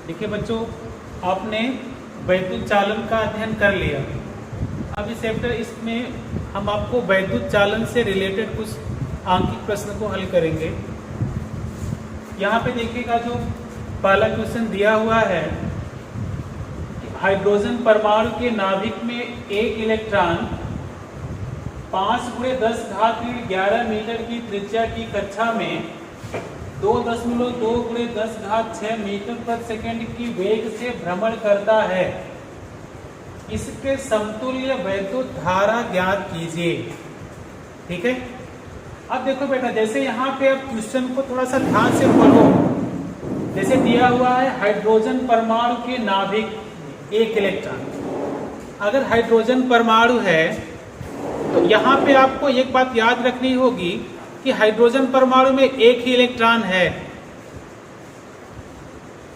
देखिए बच्चों, आपने वैद्युत चालन का अध्ययन कर लिया। अब इस चैप्टर इसमें हम आपको वैद्युत चालन से रिलेटेड कुछ आंकिक प्रश्न को हल करेंगे। यहाँ पे देखिएगा, जो पहला क्वेश्चन दिया हुआ है कि हाइड्रोजन परमाणु के नाभिक में एक इलेक्ट्रॉन 5×10⁻11 मीटर की त्रिज्या की कक्षा में 2.2×10⁶ मीटर प्रति सेकंड की वेग से भ्रमण करता है। इसके समतुल्य वैद्युत धारा ज्ञात कीजिए। ठीक है, अब देखो बेटा, जैसे यहाँ पे अब क्वेश्चन को थोड़ा सा ध्यान से पढ़ो। जैसे दिया हुआ है हाइड्रोजन परमाणु के नाभिक एक इलेक्ट्रॉन। अगर हाइड्रोजन परमाणु है तो यहाँ पे आपको एक बात याद रखनी होगी कि हाइड्रोजन परमाणु में एक ही इलेक्ट्रॉन है,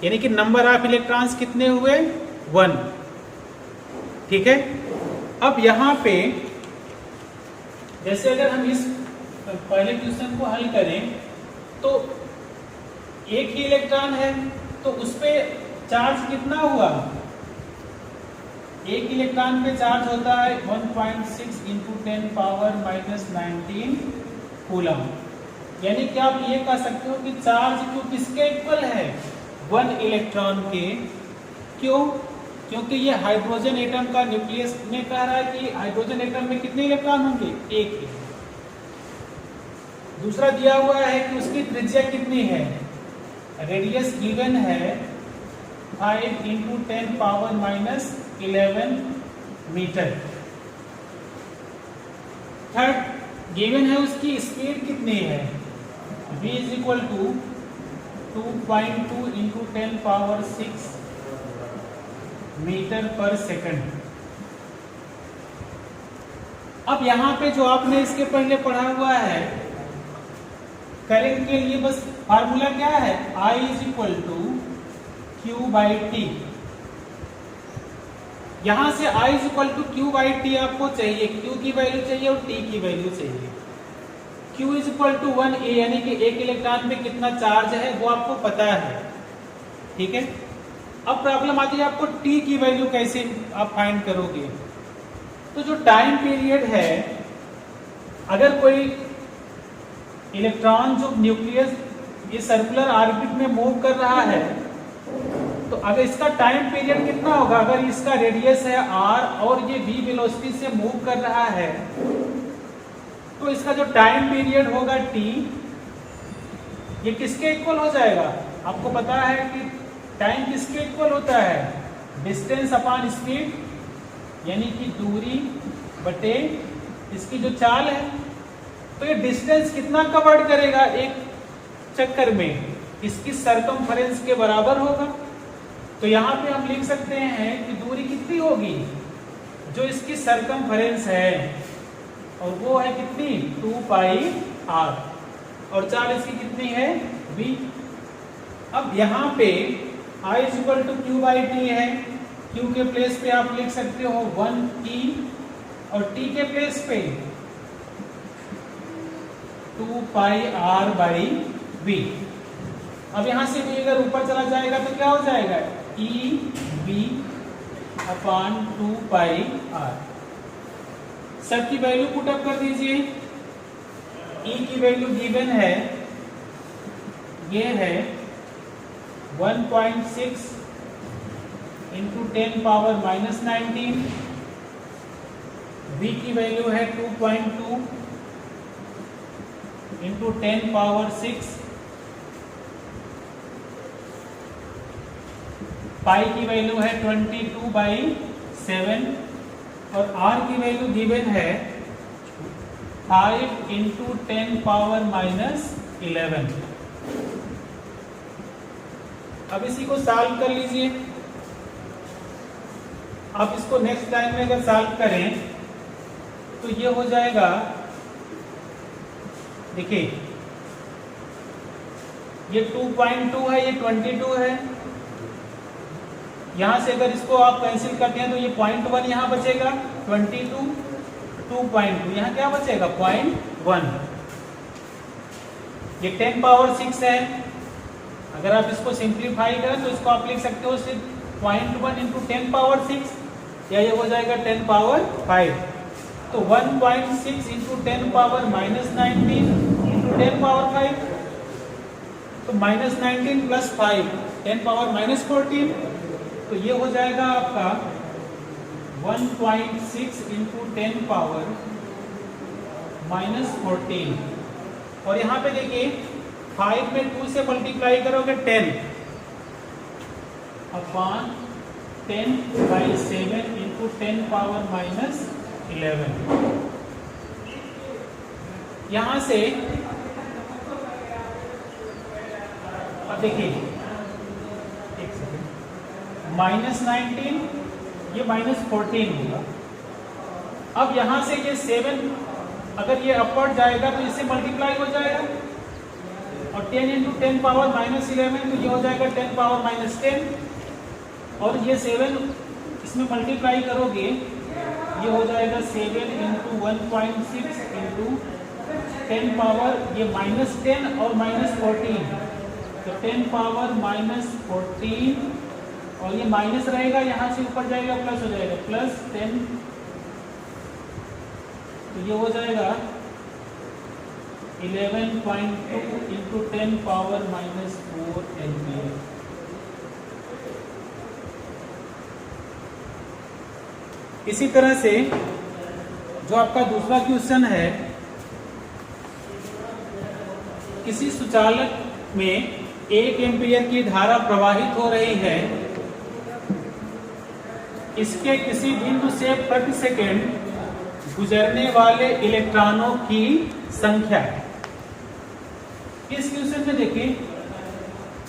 यानी कि नंबर ऑफ इलेक्ट्रॉन्स कितने हुए? 1। ठीक है, अब यहाँ पे जैसे अगर हम इस पहले क्वेश्चन को हल करें तो एक ही इलेक्ट्रॉन है, तो उस पे चार्ज कितना हुआ? एक इलेक्ट्रॉन पे चार्ज होता है 1.6 × 10⁻−19 कूलम। यानी कि आप ये कह सकते हो कि चार्ज क्यू किसके इक्वल है? 1 इलेक्ट्रॉन के। क्यों? क्योंकि ये हाइड्रोजन एटम का न्यूक्लियस में कह रहा है कि हाइड्रोजन एटम में कितने इलेक्ट्रॉन होंगे? एक ही। दूसरा दिया हुआ है कि उसकी त्रिज्या कितनी है? रेडियस गिवन है 5 × 10⁻11 मीटर। थर्ड गिवन है उसकी स्पीड कितनी है? v = 2.2 × 10⁻6 मीटर पर सेकंड। अब यहाँ पे जो आपने इसके पहले पढ़ा हुआ है, करंट के लिए बस फार्मूला क्या है? I = Q/T। यहां से I = Q/T आपको चाहिए, Q की वैल्यू चाहिए और T की वैल्यू चाहिए। Q = 1A, यानी कि एक इलेक्ट्रॉन पे कितना चार्ज है वो आपको पता है। ठीक है, अब प्रॉब्लम आती है आपको T की वैल्यू कैसे आप फाइंड करोगे। तो जो टाइम पीरियड है, अगर कोई इलेक्ट्रॉन जो न्यूक्लियस ये सर्कुलर ऑर्बिट में मूव कर रहा है, तो अगर इसका टाइम पीरियड कितना होगा? अगर इसका रेडियस है r और ये v वेलोसिटी से मूव कर रहा है, तो इसका जो टाइम पीरियड होगा t, ये किसके इक्वल हो जाएगा? आपको पता है कि टाइम किसके इक्वल होता है? डिस्टेंस अपॉन स्पीड, यानी कि दूरी बटे इसकी जो चाल है। तो ये डिस्टेंस कितना कवर्ड करेगा एक चक्कर में? इसकी सरकमफेरेंस के बराबर होगा। तो यहाँ पे हम लिख सकते हैं कि दूरी कितनी होगी? जो इसकी सरकमफेरेंस है, और वो है कितनी? 2πr, और चाल इसकी कितनी है? v। अब यहाँ पे I = Q/T है। Q के प्लेस पे आप लिख सकते हो 1T, और T के प्लेस पे 2πr/v। अब यहां से v अगर ऊपर चला जाएगा तो क्या हो जाएगा? EV/2πr। सब की वैल्यू पुट अप कर दीजिए। E की वैल्यू गिवन है, ये है 1.6 × 10⁻−19। v की वैल्यू है 2.2 × 10⁻6। पाई की वैल्यू है 22/7, और r की वैल्यू गिवन है 5 × 10⁻−11। अब इसी को सॉल्व कर लीजिए। अब इसको नेक्स्ट टाइम में अगर सॉल्व करें तो ये हो जाएगा, देखिए ये 2.2 है, ये 22 है। यहां से अगर इसको आप कैंसिल करते हैं तो ये 0.1 यहां बचेगा, 22 2.2 यहां क्या बचेगा? 0.1। ये 10⁻6 है, अगर आप इसको सिंप्लीफाई करें तो इसको आप लिख सकते हो सिर्फ 0.1 इंटू 10 पावर 6, या ये हो जाएगा 10 पावर 5। तो 1.6 इंटू 10 पावर -19 इंटू 10 पावर 5, तो -19 प्लस 5 10 पावर -14, तो ये हो जाएगा आपका 1.6 इंटू 10 पावर -14। और यहाँ पे देखिए 5 में 2 से मल्टीप्लाई करोगे 10 अपॉन 10/7 इंटू 10 पावर -11। यहां से अब देखिए एक सेकेंड, -19 ये -14 होगा। अब यहां से ये 7 अगर ये अपवर्ड जाएगा तो इससे मल्टीप्लाई हो जाएगा, और 10 इंटू 10 पावर -11 तो ये हो जाएगा 10 पावर -10, और ये 7 इसमें मल्टीप्लाई करोगे ये हो जाएगा 7 इंटू 1.6 इंटू 10 पावर ये -10 और -14, तो 10 पावर -14, और ये माइनस रहेगा यहाँ से ऊपर जाएगा प्लस हो जाएगा +10, तो ये हो जाएगा 11.2 इंटू 10 पावर -4 एम्पियर। इसी तरह से जो आपका दूसरा क्वेश्चन है, किसी सुचालक में 1 एम्पियर की धारा प्रवाहित हो रही है, इसके किसी बिंदु से प्रति सेकंड गुजरने वाले इलेक्ट्रॉनों की संख्या। इस क्वेश्चन में देखिए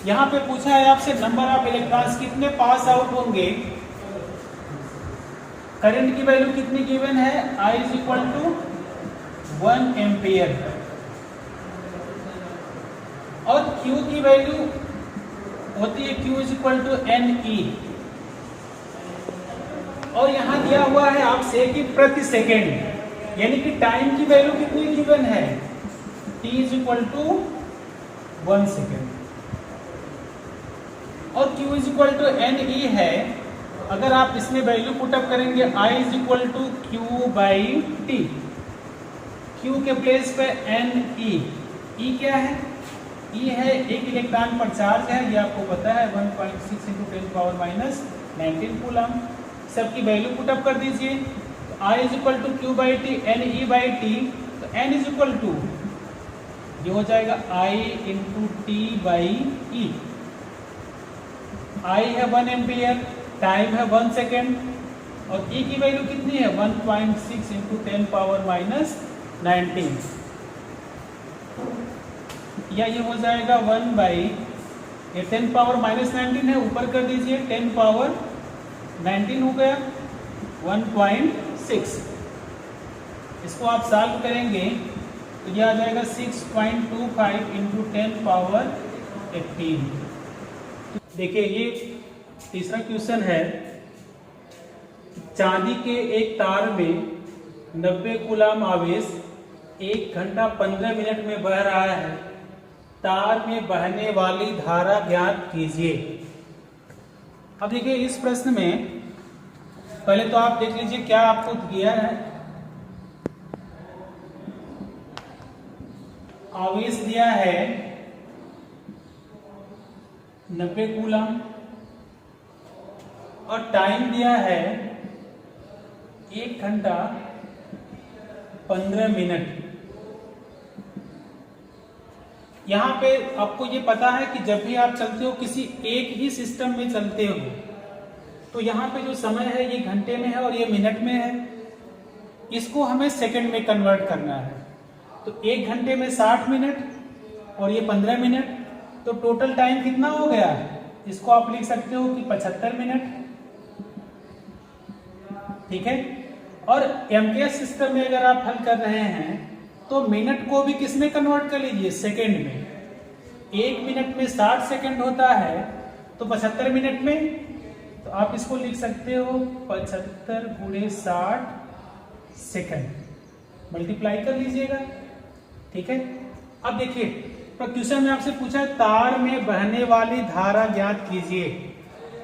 यहां पे पूछा है आपसे नंबर ऑफ इलेक्ट्रॉन्स कितने पास आउट होंगे, करंट की वैल्यू कितनी गिवन है, I = 1 एम्पियर, और Q की वैल्यू होती है Q = NE, और यहां दिया हुआ है आपसे कि प्रति सेकेंड, यानी कि टाइम की वैल्यू कितनी गिवन है, T = 1 सेकेंड, और Q = NE है। अगर आप इसमें वैल्यू पुटअप करेंगे I = Q/T, Q के प्लेस पे NE, E क्या है, E है 1 इलेक्ट्रॉन पर चार्ज है, ये आपको पता है 1.6 इंटू 10 पावर -19 कूलम। सबकी वैल्यू पुटअप कर दीजिए, तो I = Q/T NE/T, तो N = ये हो जाएगा I इंटू T/E। I है 1 एम्पियर, टाइम है 1 सेकेंड, और E की वैल्यू कितनी है 1.6 इंटू 10 पावर -19, या ये हो जाएगा 10 पावर -19 है, ऊपर कर दीजिए 10 पावर 19 हो गया 1.6। इसको आप सॉल्व करेंगे तो ये आ जाएगा 6.25 इंटू 10 पावर 18। देखिए ये तीसरा क्वेश्चन है, चांदी के एक तार में 90 कूलम आवेश 1 घंटा 15 मिनट में बह रहा है, तार में बहने वाली धारा ज्ञात कीजिए। अब देखिए इस प्रश्न में पहले तो आप देख लीजिए क्या आपको दिया है, आवेश दिया है 90 कूलम, और टाइम दिया है 1 घंटा 15 मिनट। यहां पे आपको ये पता है कि जब भी आप चलते हो किसी एक ही सिस्टम में चलते हो, तो यहाँ पे जो समय है ये घंटे में है और ये मिनट में है, इसको हमें सेकंड में कन्वर्ट करना है। तो 1 घंटे में 60 मिनट और ये 15 मिनट, तो टोटल टाइम कितना हो गया, इसको आप लिख सकते हो कि 75 मिनट, ठीक है। और एमकेएस सिस्टम में अगर आप हल कर रहे हैं तो मिनट को भी किस में कन्वर्ट कर लीजिए, सेकंड में। 1 मिनट में 60 सेकंड होता है, तो 75 मिनट में, तो आप इसको लिख सकते हो 75 × 60 सेकंड, मल्टीप्लाई कर लीजिएगा, ठीक है। अब देखिए क्वेश्चन में आपसे पूछा है तार में बहने वाली धारा ज्ञात कीजिए।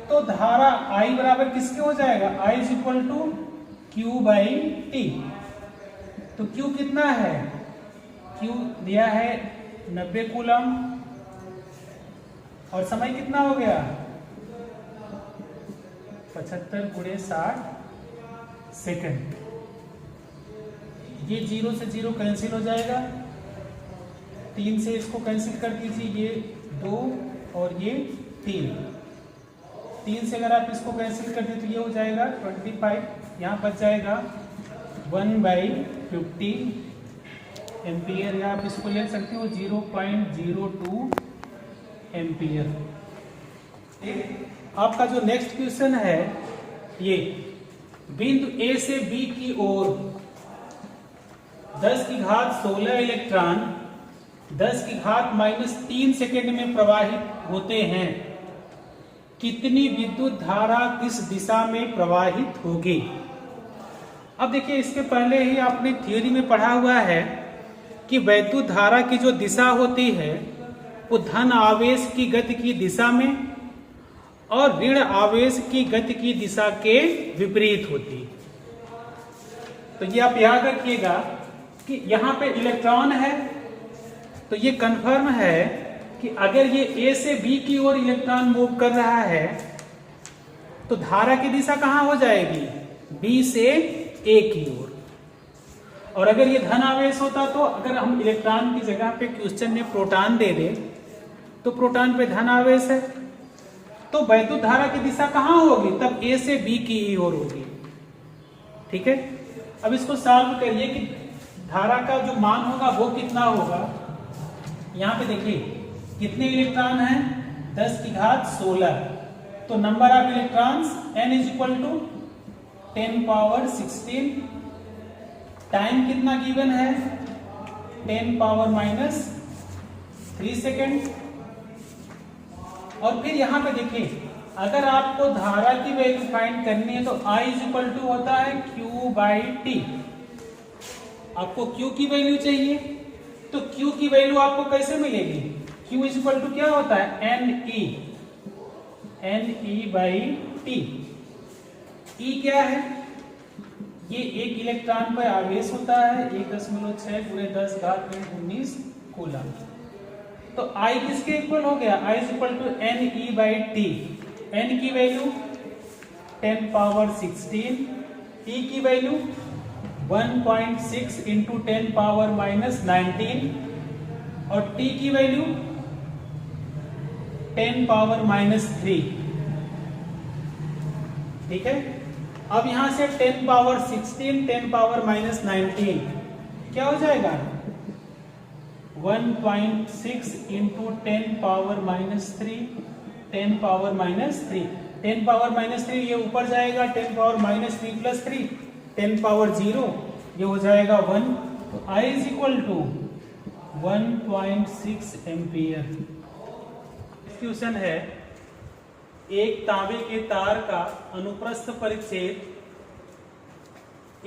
तो धारा I बराबर किसके हो जाएगा, I is equal to Q by T. तो Q कितना है, Q दिया है 90 कूलम और समय कितना हो गया 75 × 60 सेकंड। ये 0 से 0 कैंसिल हो जाएगा, 3 से इसको कैंसिल कर दीजिए, ये 2 और ये 3 से अगर आप इसको कैंसिल कर दें तो ये हो जाएगा 25, यहाँ बच जाएगा 1/50 एम्पियर, या आप इसको ले सकते हो 0.02 एम्पियर। आपका जो नेक्स्ट क्वेश्चन है, ये बिंदु A से B की ओर 10⁻16 इलेक्ट्रॉन 10⁻³ सेकेंड में प्रवाहित होते हैं, कितनी विद्युत धारा किस दिशा में प्रवाहित होगी। अब देखिए, इसके पहले ही आपने थ्योरी में पढ़ा हुआ है कि वैद्युत धारा की जो दिशा होती है वो धन आवेश की गति की दिशा में और ऋण आवेश की गति की दिशा के विपरीत होती है। तो ये आप याद रखिएगा कि यहाँ पे इलेक्ट्रॉन है, तो ये कंफर्म है कि अगर ये A से B की ओर इलेक्ट्रॉन मूव कर रहा है तो धारा की दिशा कहाँ हो जाएगी, B से A की ओर। और अगर ये धन आवेश होता तो अगर हम इलेक्ट्रॉन की जगह पे क्वेश्चन में प्रोटॉन दे दे तो प्रोटॉन पे धन आवेश है, तो वैद्युत धारा की दिशा कहाँ होगी, तब A से B की ओर होगी। ठीक है, अब इसको सॉल्व करिए कि धारा का जो मान होगा वो कितना होगा। यहाँ पे देखिए कितने इलेक्ट्रॉन हैं, 10⁻16, तो number of electrons n is equal to 10⁻16। Time कितना गिवन है, 10⁻³ सेकेंड। और फिर यहाँ पे देखिए, अगर आपको धारा की वैल्यू फाइंड करनी है तो I इज इक्वल टू होता है Q बाई टी। आपको Q की वैल्यू चाहिए, तो Q की वैल्यू आपको कैसे मिलेगी, Q इज इक्वल टू क्या होता है, Ne बाई टी। E क्या है, ये एक इलेक्ट्रॉन पर आवेश होता है 1.6 × 10⁻19 कूलम। तो I किसके इक्वल हो गया, I is equal to Ne by टी। N की वैल्यू 10⁻16, E की वैल्यू 1.6 × 10⁻−19 और T की वैल्यू 10⁻−3। ठीक है, अब यहां से 10⁻16 10⁻−19 क्या हो जाएगा, 1.6 × 10⁻−3 10⁻−3 10⁻−3 ये ऊपर जाएगा, 10⁻−3 + 3 10⁻0 ये हो जाएगा 1। तो I is equal to 1.6 ampere. Question है, एक तांबे के तार का अनुप्रस्थ परिच्छेद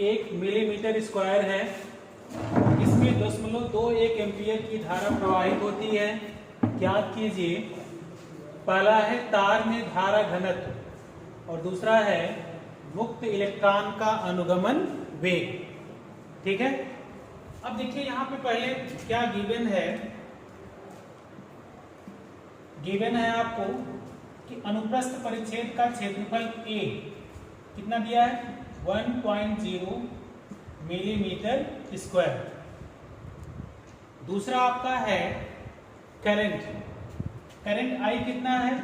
1 मिलीमीटर स्क्वायर है, इसमें 0.21 एम्पियर की धारा प्रवाहित होती है। ज्ञात कीजिए, पहला है तार में धारा घनत्व और दूसरा है मुक्त इलेक्ट्रॉन का अनुगमन वेग। ठीक है, अब देखिए यहाँ पे पहले क्या गिवन है, गिवन है आपको कि अनुप्रस्थ परिच्छेद का क्षेत्रफल A कितना दिया है, 1.0 मिलीमीटर स्क्वायर। दूसरा आपका है करंट, करंट I कितना है,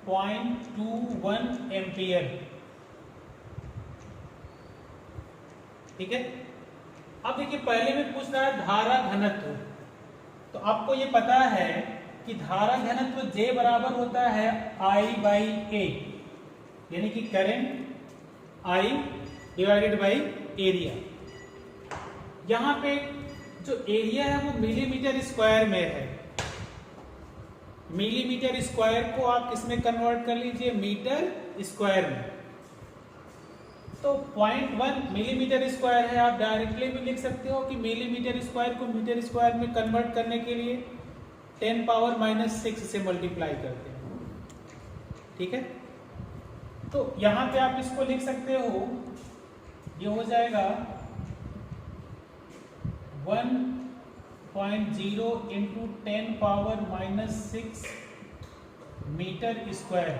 0.21 एम्पियर। ठीक है, अब देखिए पहले में पूछ रहा है धारा घनत्व, तो आपको ये पता है कि धारा घनत्व J बराबर होता है I बाई A, यानी कि current I divided by area. यहां पे जो एरिया है वो मिलीमीटर स्क्वायर में है, मिलीमीटर स्क्वायर को आप किसमें कन्वर्ट कर लीजिए, मीटर स्क्वायर में। तो 0.1 मिलीमीटर स्क्वायर है, आप डायरेक्टली भी लिख सकते हो कि मिलीमीटर स्क्वायर को मीटर स्क्वायर में कन्वर्ट करने के लिए 10 पावर माइनस 6 से मल्टीप्लाई करते हैं। ठीक है, तो यहां पे आप इसको लिख सकते हो, ये हो जाएगा 1.0 into 10 power minus 6 metre square.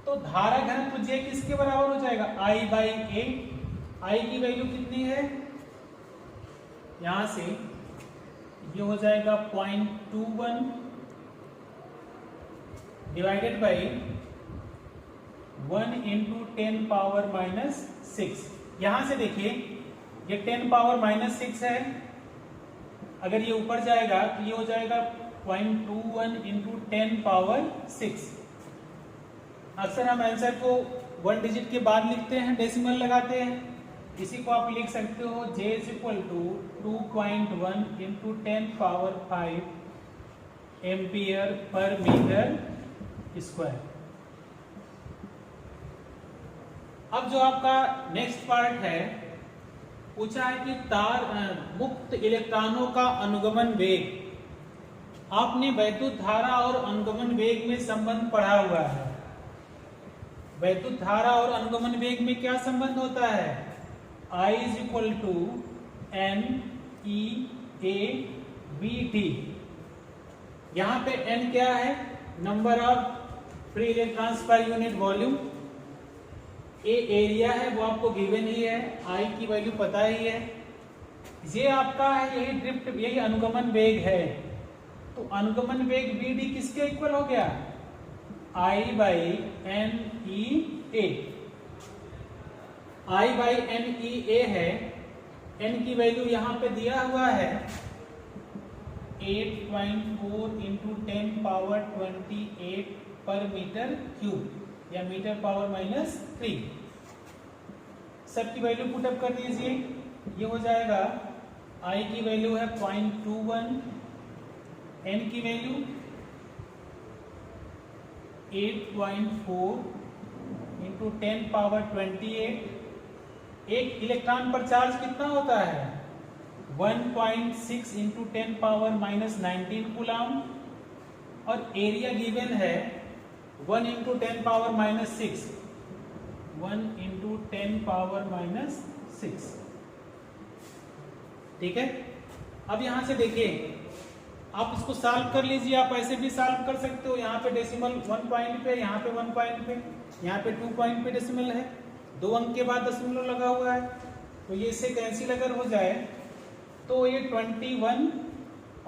तो धारा घनत्व J किसके बराबर हो जाएगा? I by A. I की वैल्यू कितनी है? यहां से ये हो जाएगा 0.21 divided by 1 into 10 power minus 6। यहां से देखिए ये 10 पावर माइनस 6 है, अगर ये ऊपर जाएगा तो ये हो जाएगा 0.21 इंटू 10 पावर 6। अक्सर हम आंसर को 1 डिजिट के बाद लिखते हैं, डेसिमल लगाते हैं। इसी को आप लिख सकते हो J is equal to 2.1 into 10 power 5 ampere per metre square. अब जो आपका नेक्स्ट पार्ट है, पूछा है कि तार मुक्त इलेक्ट्रॉनों का अनुगमन वेग। आपने वैद्युत धारा और अनुगमन वेग में संबंध पढ़ा हुआ है। वैद्युत धारा और अनुगमन वेग में क्या संबंध होता है? I is equal to N E A V T। यहां पे N क्या है? Number of free electrons per unit volume. A area है, वो आपको गिवन ही है, I की वैल्यू पता ही है। ये आपका है, यही ड्रिफ्ट, यही अनुगमन वेग है। तो अनुगमन वेग VD किसके इक्वल हो गया? I by N E A. I by N E A है, n की वैल्यू यहां पे दिया हुआ है 8.4 इंटू 10 पावर 28 पर मीटर क्यूब या मीटर पावर माइनस 3। सबकी वैल्यू पुटअप कर दीजिए, ये हो जाएगा I की वैल्यू है 0.21, n की वैल्यू 8.4 इंटू 10 पावर 28। एक इलेक्ट्रॉन पर चार्ज कितना होता है? 1.6 इंटू 10 पावर माइनस 19 कूलम। और एरिया गिवन है 1 into 10 power minus 6, 1 into 10 power minus 6। ठीक है, अब यहां से देखिए, आप इसको सॉल्व कर लीजिए। आप ऐसे भी सॉल्व कर सकते हो, यहाँ पे डेसिमल 1 पॉइंट पे, यहाँ पे 1 पॉइंट पे, यहाँ पे 2 पॉइंट पे डेसिमल है, 2 अंक के बाद दशमलव लगा हुआ है, तो ये इससे कैंसिल अगर हो जाए तो ये 21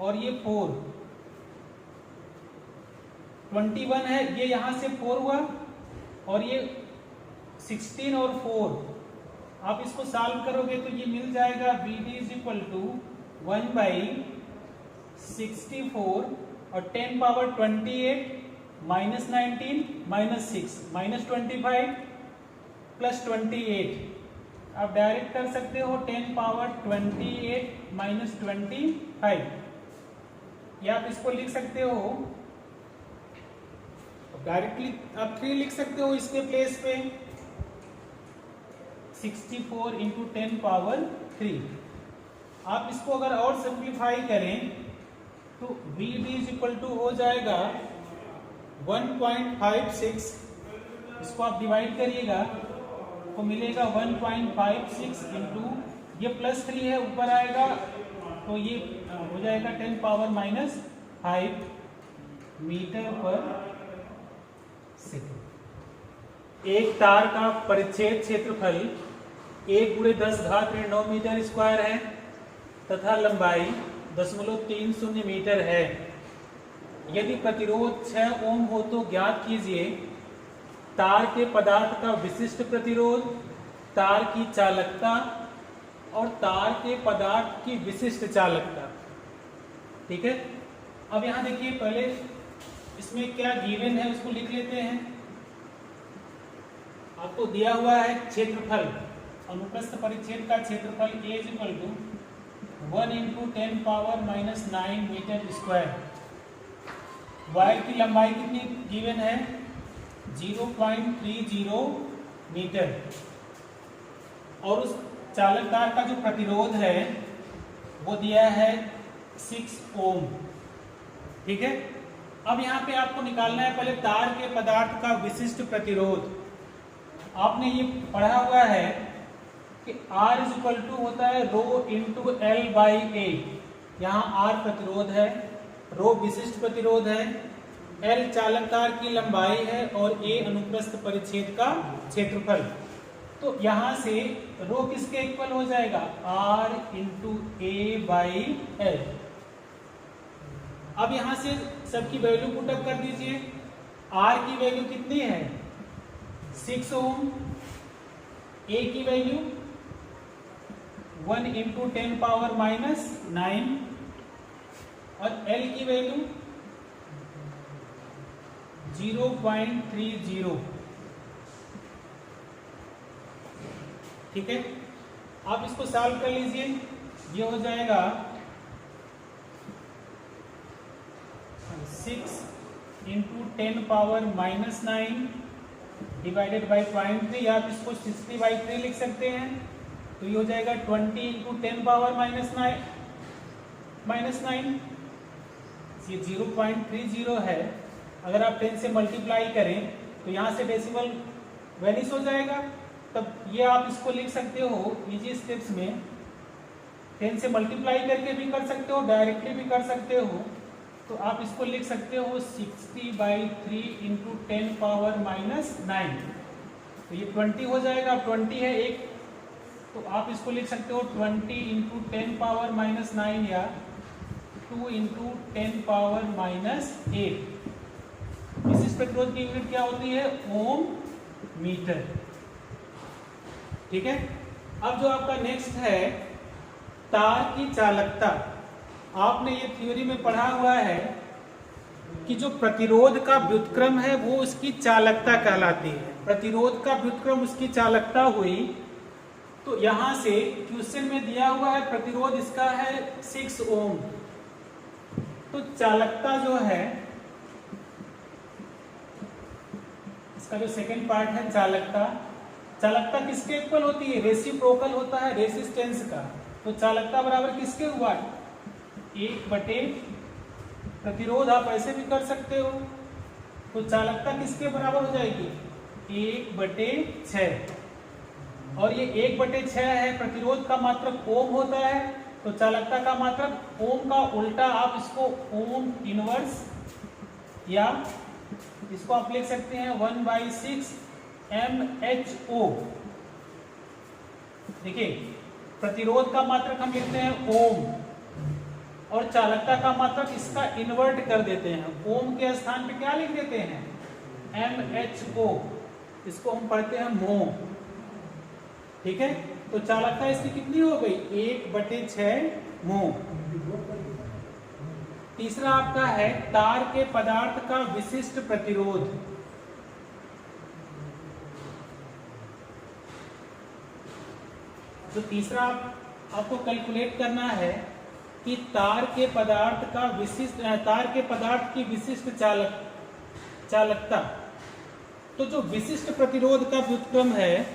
और ये 4, 21 है, ये यहां से 4 हुआ, और ये 16 और 4। आप इसको सॉल्व करोगे तो ये मिल जाएगा VD is equal to 1 by 64 और 10 power 28 minus 19 minus 6 minus 25 plus 28। आप डायरेक्ट कर सकते हो 10 पावर 28 माइनस 25, या आप इसको लिख सकते हो डायरेक्टली, आप 3 लिख सकते हो इसके प्लेस पे, 64 इंटू 10 पावर 3। आप इसको अगर और सिंप्लीफाई करें तो VD इज इक्वल टू हो जाएगा 1.56, इसको आप डिवाइड करिएगा तो मिलेगा 1.56 इंटू, ये प्लस 3 है, ऊपर आएगा तो ये हो जाएगा 10 पावर माइनस 5 मीटर पर सेकेंड। एक तार का परिच्छेद क्षेत्रफल 1 गुणे 10 घात 9 मीटर स्क्वायर है तथा लंबाई 0.30 मीटर है। यदि प्रतिरोध 6 ओम हो तो ज्ञात कीजिए तार के पदार्थ का विशिष्ट प्रतिरोध, तार की चालकता और तार के पदार्थ की विशिष्ट चालकता। ठीक है, अब यहां देखिए, पहले इसमें क्या गिवन है उसको लिख लेते हैं। आपको दिया हुआ है क्षेत्रफल, अनुप्रस्थ परिच्छेद का क्षेत्रफल A is equal to 1 into 10 power minus 9 metre square. Wire की लंबाई कितनी गिवन है? 0.30 मीटर। और उस चालकदार का जो प्रतिरोध है वो दिया है 6 ओम। ठीक है। अब यहाँ पे आपको निकालना है पहले तार के पदार्थ का विशिष्ट प्रतिरोध। आपने ये पढ़ा हुआ है कि R इज इक्वल टू होता है रो इंटू एल बाई ए। यहाँ R प्रतिरोध है, रो विशिष्ट प्रतिरोध है, L चालक तार की लंबाई है और A अनुप्रस्थ परिच्छेद का क्षेत्रफल। तो यहाँ से रो किसके इक्वल हो जाएगा, R into A by L. अब यहां से सबकी वैल्यू पुटअप कर दीजिए। R की वैल्यू कितनी है 6 ओम, A की वैल्यू 1 इंटू 10 पावर माइनस 9 और L की वैल्यू 0.30। ठीक है, आप इसको सॉल्व कर लीजिए। ये हो जाएगा 6 into 10 power minus 9 divided by 0.3। आप इसको 60/3 लिख सकते हैं। तो ये हो जाएगा 20 इंटू 10 पावर माइनस 9। ये 0.30 है। अगर आप 10 से मल्टीप्लाई करें तो यहाँ से डेसिमल वैनिश हो जाएगा। तब ये आप इसको लिख सकते हो इजी स्टेप्स में, 10 से मल्टीप्लाई करके भी कर सकते हो, डायरेक्टली भी कर सकते हो। तो आप इसको लिख सकते हो 60/3 इंटू 10 पावर माइनस 9। तो ये 20 हो जाएगा। 20 है एक, तो आप इसको लिख सकते हो 20 इंटू 10 पावर माइनस 9 या 2 इंटू 10 पावर माइनस 8। विशिष्ट प्रतिरोध की यूनिट क्या होती है, ओम मीटर। ठीक है। अब जो आपका नेक्स्ट है तार की चालकता। आपने ये थ्योरी में पढ़ा हुआ है कि जो प्रतिरोध का व्युत्क्रम है वो उसकी चालकता कहलाती है। प्रतिरोध का व्युत्क्रम उसकी चालकता हुई। तो यहां से क्वेश्चन में दिया हुआ है प्रतिरोध इसका है 6 ओम। तो चालकता जो है, इसका जो सेकंड पार्ट है चालकता, चालकता किसके इक्वल होती है, रेसिप्रोकल होता है रेसिस्टेंस का। तो चालकता बराबर किसके हुआ, 1/, प्रतिरोध आप ऐसे भी कर सकते हो। तो चालकता किसके बराबर हो जाएगी, 1/6। और ये 1/6 है। प्रतिरोध का मात्रक ओम होता है, तो चालकता का मात्रक ओम का उल्टा आप इसको ओम इनवर्स, या इसको आप लिख सकते हैं 1/6 MHO। देखिए प्रतिरोध का मात्रक हम लिखते हैं ओम और चालकता का मात्रक इसका इन्वर्ट कर देते हैं। ओम के स्थान पे क्या लिख देते हैं, MHO। इसको हम पढ़ते हैं मो। ठीक है। तो चालकता इसकी कितनी हो गई, 1/6 मो। तीसरा आपका है तार के पदार्थ का विशिष्ट प्रतिरोध। तो तीसरा आपको कैलकुलेट करना है कि तार के पदार्थ की विशिष्ट चालकता। तो जो विशिष्ट प्रतिरोध का व्युत्क्रम है,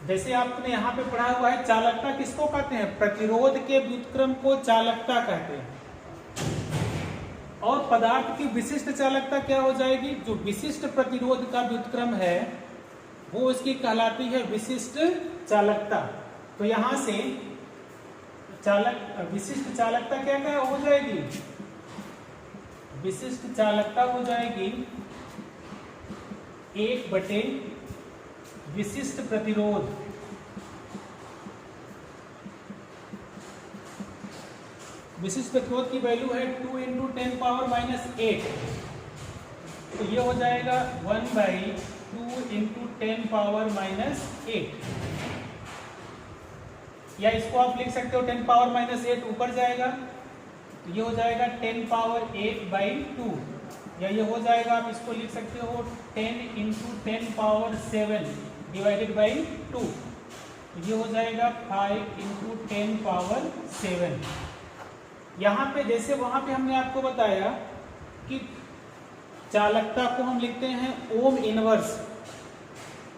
जैसे आपने यहाँ पे पढ़ा हुआ है, चालकता किसको कहते हैं, प्रतिरोध के व्युत्क्रम को चालकता कहते हैं। और पदार्थ की विशिष्ट चालकता क्या हो जाएगी, जो विशिष्ट प्रतिरोध का व्युत्क्रम है वो इसकी कहलाती है विशिष्ट चालकता। तो यहां से विशिष्ट चालकता क्या क्या हो जाएगी, विशिष्ट चालकता हो जाएगी 1/, विशिष्ट प्रतिरोध, विशिष्ट प्रतिरोध की वैल्यू है 2 इंटू 10 पावर माइनस 8। तो ये हो जाएगा 1/2 इंटू 10 पावर माइनस 8। या इसको आप लिख सकते हो 10 पावर माइनस 8 ऊपर जाएगा, तो ये हो जाएगा 10 पावर 8/2। या ये हो जाएगा, आप इसको लिख सकते हो 10 इंटू 10 पावर 7 डिवाइडेड बाई 2। ये हो जाएगा 5 इंटू 10 पावर 7। यहाँ पे जैसे वहां पे हमने आपको बताया कि चालकता को हम लिखते हैं ओम इनवर्स,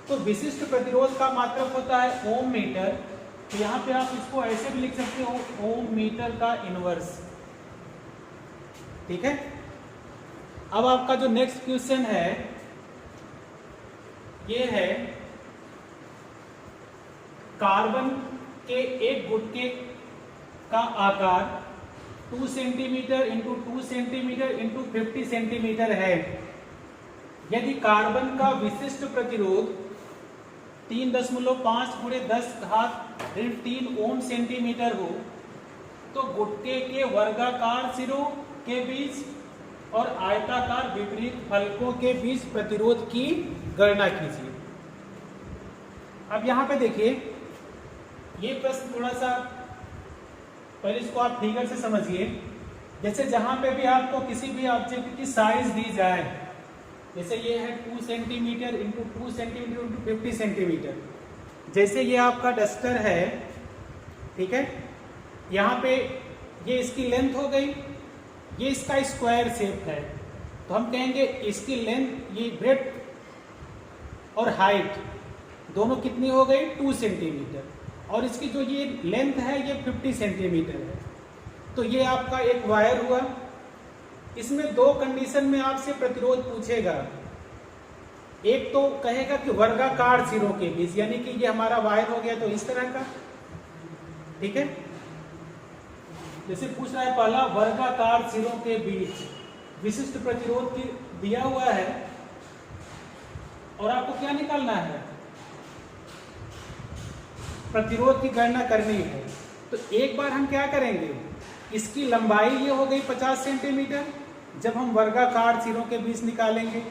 तो विशिष्ट प्रतिरोध का मात्रक होता है ओम मीटर। तो यहाँ पे आप इसको ऐसे भी लिख सकते हो ओम मीटर का इनवर्स। ठीक है। अब आपका जो नेक्स्ट क्वेश्चन है ये है कार्बन के एक गुटके का आकार 2 centimetre into 2 centimetre into 50 centimetre है। यदि कार्बन का विशिष्ट प्रतिरोध 3.5 × 10⁻³ ओम सेंटीमीटर हो तो गुटके के वर्गाकार सिरों के बीच और आयताकार विपरीत फलकों के बीच प्रतिरोध की गणना कीजिए। अब यहां पे देखिए, ये प्रश्न थोड़ा सा पहले इसको आप फिगर से समझिए। जैसे जहां पे भी आपको किसी भी ऑब्जेक्ट की साइज दी जाए, जैसे ये है 2 centimetre into 2 centimetre into 50 centimetre, जैसे ये आपका डस्टर है, ठीक है, यहाँ पे ये इसकी लेंथ हो गई, ये इसका स्क्वायर शेप है, तो हम कहेंगे इसकी लेंथ, ये ब्रेड्थ और हाइट दोनों कितनी हो गई 2 सेंटीमीटर, और इसकी जो ये लेंथ है ये 50 सेंटीमीटर है। तो ये आपका एक वायर हुआ। इसमें दो कंडीशन में आपसे प्रतिरोध पूछेगा। एक तो कहेगा कि वर्गाकार सिरों के बीच, यानी कि ये हमारा वायर हो गया तो इस तरह का, ठीक है। जैसे पूछ रहा है पहला, वर्गाकार सिरों के बीच विशिष्ट प्रतिरोध की दिया हुआ है और आपको क्या निकालना है, प्रतिरोध की गणना करनी है। तो एक बार हम क्या करेंगे, इसकी लंबाई ये हो गई 50 सेंटीमीटर, जब हम वर्गाकार सिरों के बीच निकालेंगे,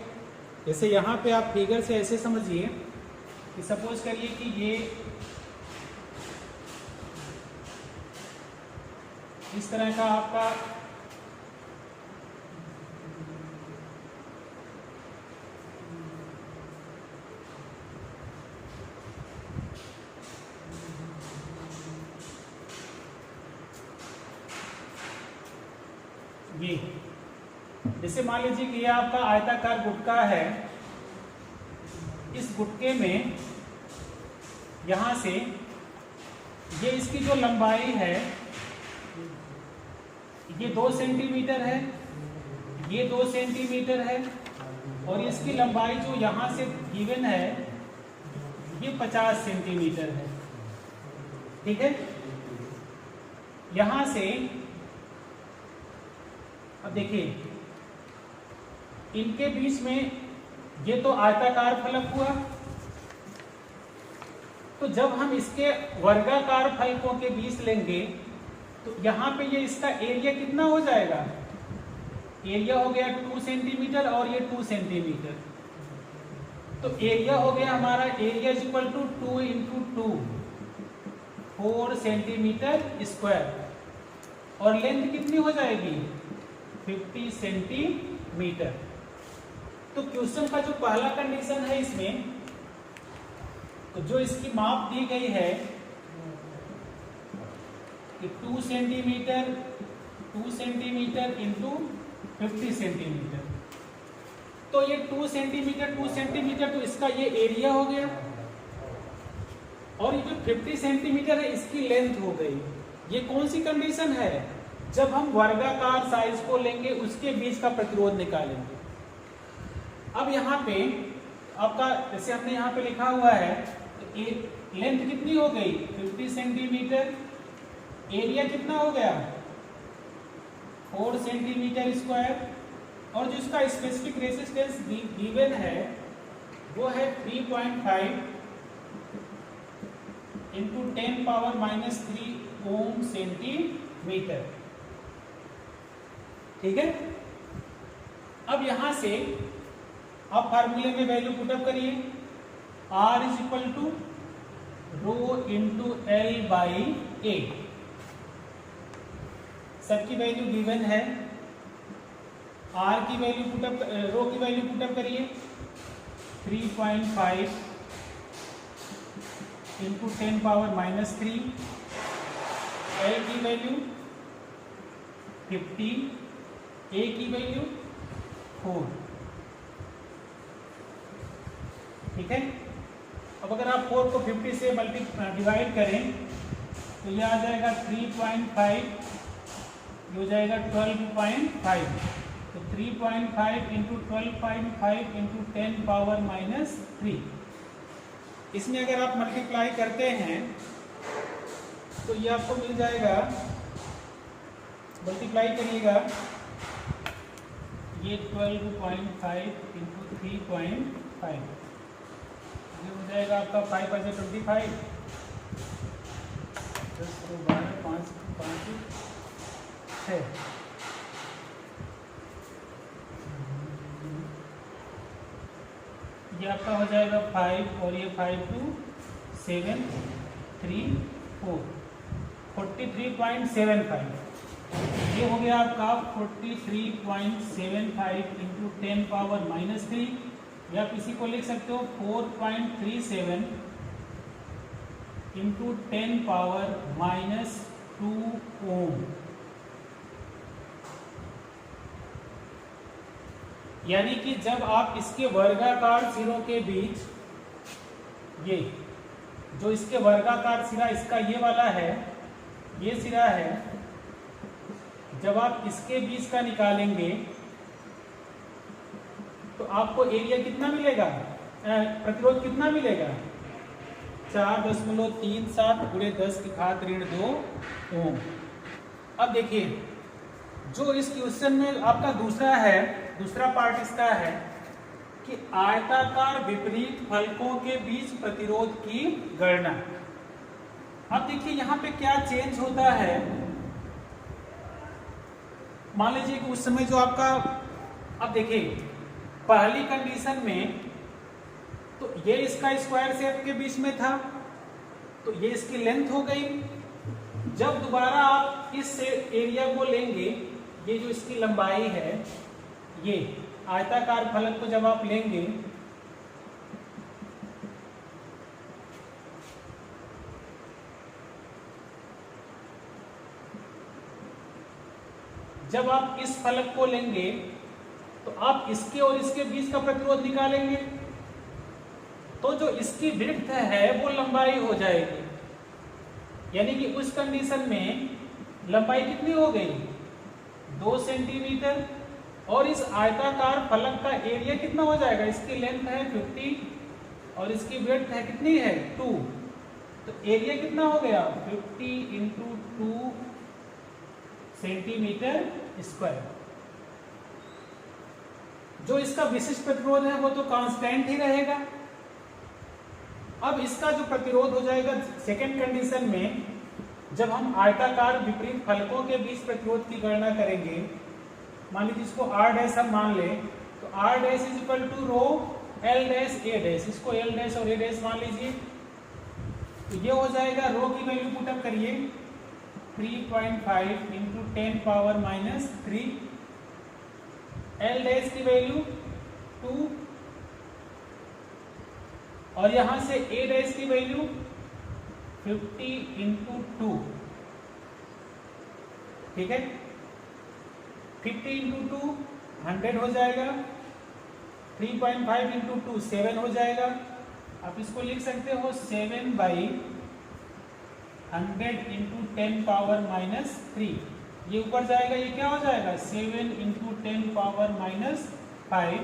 जैसे यहाँ पे आप फिगर से ऐसे समझिए कि सपोज करिए कि ये इस तरह का आपका ये, जैसे मान लीजिए कि ये आपका आयताकार गुटका है। इस गुटके में यहां से ये इसकी जो लंबाई है ये 2 सेंटीमीटर है, ये 2 सेंटीमीटर है, और इसकी लंबाई जो यहां से गिवन है ये 50 सेंटीमीटर है, ठीक है। यहां से अब देखिए, इनके बीच में ये तो आयताकार फलक हुआ, तो जब हम इसके वर्गाकार फलकों के बीच लेंगे तो यहाँ पे ये इसका एरिया कितना हो जाएगा, एरिया हो गया 2 सेंटीमीटर और ये 2 सेंटीमीटर, तो एरिया हो गया हमारा, area is equal to 2 into 2 4 centimetre square, और लेंथ कितनी हो जाएगी 50 सेंटीमीटर। तो क्वेश्चन का जो पहला कंडीशन है इसमें, तो जो इसकी माप दी गई है कि 2 सेंटीमीटर इंटू 50 सेंटीमीटर, तो ये 2 सेंटीमीटर तो इसका ये एरिया हो गया, और ये जो 50 सेंटीमीटर है इसकी लेंथ हो गई। ये कौन सी कंडीशन है, जब हम वर्गाकार साइज को लेंगे उसके बीच का प्रतिरोध निकालेंगे। अब यहाँ पे आपका, जैसे हमने यहाँ पे लिखा हुआ है, तो लेंथ कितनी हो गई 50 सेंटीमीटर, एरिया कितना हो गया 4 सेंटीमीटर स्क्वायर, और जो इसका स्पेसिफिक रेजिस्टेंस गिवन है वो है 3.5 इंटू 10⁻³ ओम सेंटीमीटर, ठीक है। अब यहां से आप फार्मूले में वैल्यू पुटअप करिए, R is equal to rho into L by A, सबकी वैल्यू गिवन है। R की वैल्यू पुटअप, रो की वैल्यू पुटअप करिए 3.5 इंटू 10⁻³ L की वैल्यू 50, A की वैल्यू 4, ठीक है। अब अगर आप 4 को 50 से डिवाइड करें तो ये आ जाएगा 3.5 ये हो जाएगा 12.5, तो 3.5 इंटू 12.5 इंटू 10 पावर माइनस 3। इसमें अगर आप मल्टीप्लाई करते हैं तो ये आपको मिल जाएगा, मल्टीप्लाई करिएगा, ये 12.5 इंटू 3.5, ये हो जाएगा आपका 5 5 25, 10 12 5 5 6, ये आपका हो जाएगा 5 और ये 5 2 7 3 4, 43.75। ये हो गया आपका 43.75 इंटू 10 पावर माइनस 3, या आप इसी को लिख सकते हो 4.37 इंटू 10 पावर माइनस 2 ओम। यानी कि जब आप इसके वर्गाकार सिरों के बीच, ये जो इसके वर्गाकार सिरा इसका ये वाला है, ये सिरा है, जब आप इसके बीच का निकालेंगे तो आपको एरिया कितना मिलेगा, प्रतिरोध कितना मिलेगा, 4.37 गुणे 10 की घात ऋण 2 ओम। अब देखिए, जो इस क्वेश्चन में आपका दूसरा पार्ट इसका है कि आयताकार विपरीत फलकों के बीच प्रतिरोध की गणना। अब देखिए यहाँ पे क्या चेंज होता है। मान लीजिए कि उस समय जो आपका, अब देखिए पहली कंडीशन में तो ये इसका स्क्वायर शेप के बीच में था, तो ये इसकी लेंथ हो गई। जब दोबारा आप इस एरिया को लेंगे, ये जो इसकी लंबाई है, ये आयताकार फलक को जब आप लेंगे जब आप इस फलक को लेंगे तो आप इसके और इसके बीच का प्रतिरोध निकालेंगे, तो जो इसकी विड्थ है वो लंबाई हो जाएगी। यानी कि उस कंडीशन में लंबाई कितनी हो गई, 2 सेंटीमीटर, और इस आयताकार फलक का एरिया कितना हो जाएगा, इसकी लेंथ है 50 और इसकी विड्थ है कितनी है 2, तो एरिया कितना हो गया 50 इंटू 2 सेंटीमीटर स्क्वायर। जो इसका विशिष्ट प्रतिरोध है वो तो कांस्टेंट ही रहेगा। अब इसका जो प्रतिरोध हो जाएगा सेकेंड कंडीशन में, जब हम आयताकार विपरीत फलकों के बीच प्रतिरोध की गणना करेंगे, मान लीजिए इसको R डैश हम मान ले, तो R dash is equal to rho L dash A dash, इसको L डैश और A डैश मान लीजिए, तो ये हो जाएगा, रो की वैल्यू पुटअप करिए 3.5 into 10 power minus 3, L dash की वैल्यू 2, और यहां से A डैश की वैल्यू 50 इंटू 2, ठीक है, 50 इंटू 2 100 हो जाएगा, 3.5 इंटू 2 7 हो जाएगा। आप इसको लिख सकते हो 7/100 इंटू 10 पावर माइनस 3, ये ऊपर जाएगा, ये क्या हो जाएगा 7 इंटू 10 पावर माइनस 5